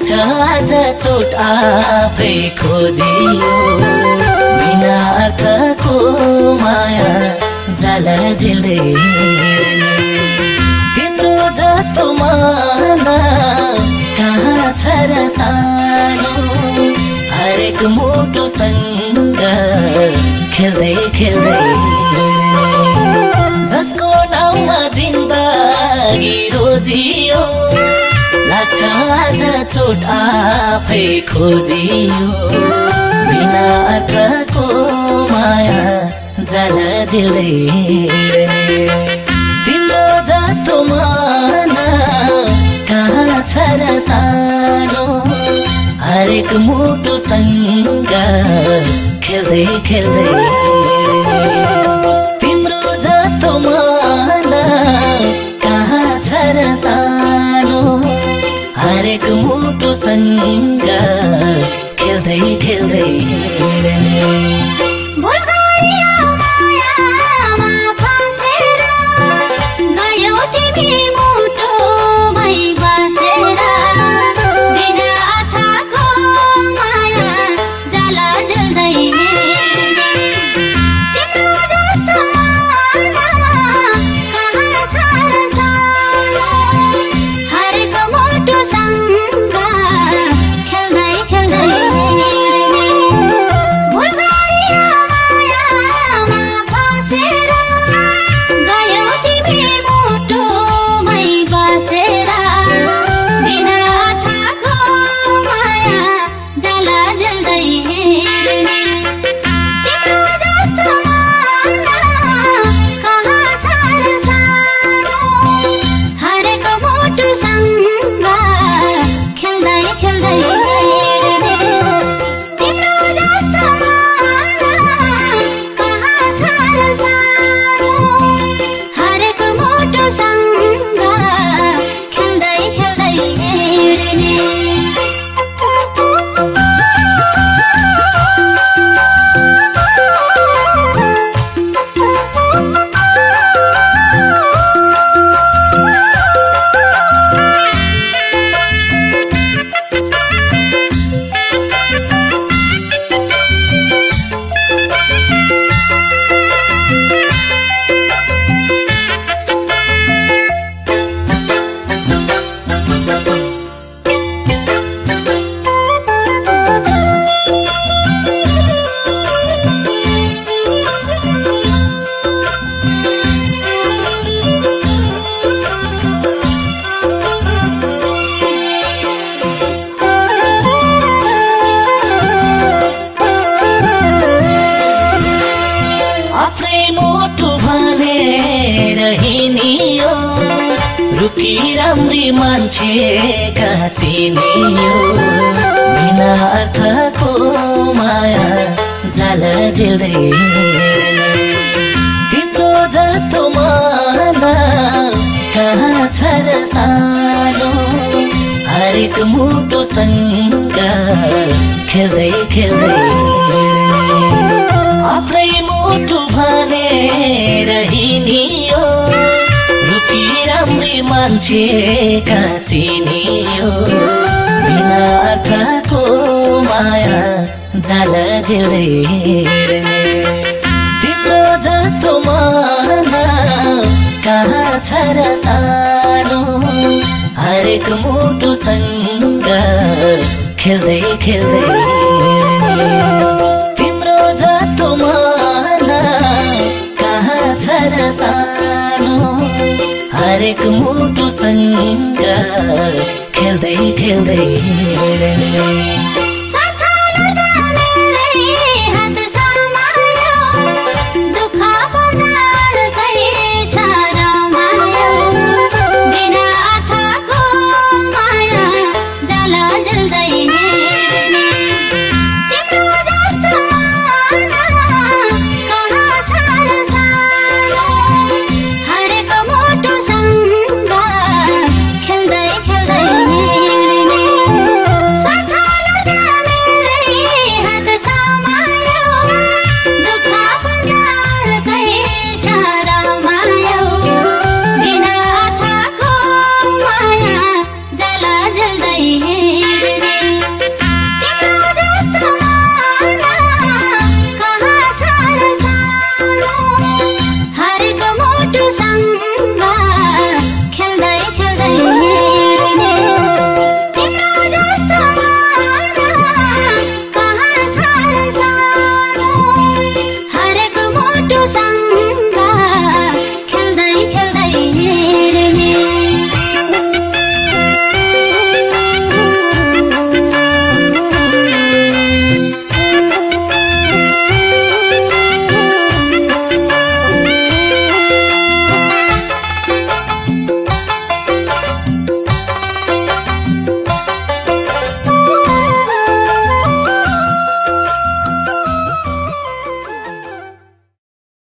लाग्छ आज चोट आफै खोजियो बिना अर्थको माया जाला झिल्दै तिम्रो जस्तो माना कहाँ छ र सानो हरेक मुटुसँग खेल्दै खेल्दै जसको नाउँमा जिन्दगी रोजियो लाग्छ आज चोट आफै खोजियो बिना अर्थको माया जाला झिल्दै तिम्रो जस्तो माना कहाँ छ र सानो हरेक मुटुसँग खेल्दै खेल्दै तिम्रो जस्तो माना कहाँ छ र सानो हरेक मुटुसँग खेल्दै खेल्दै रुखी राम्री मान्छे काचिनियो बिना अर्थको माया जाला झिल्दै तिम्रो जस्तो माना कहाँ छ र सानो हरेक मुटुसँग खेल्दै खेल्दै आफ्नै मुटु भनेर हिँडियो राम्री मान्छे काचिनियो बिना अर्थको माया जाला झिल्दै तिम्रो जस्तो माना कहाँ छ र सानो हरेक मुटुसँग खेल्दै खेल्दै तिम्रो जस्तो माना कहाँ छ र सानो हरेक मुटुसँग खेल्दै खेल्दै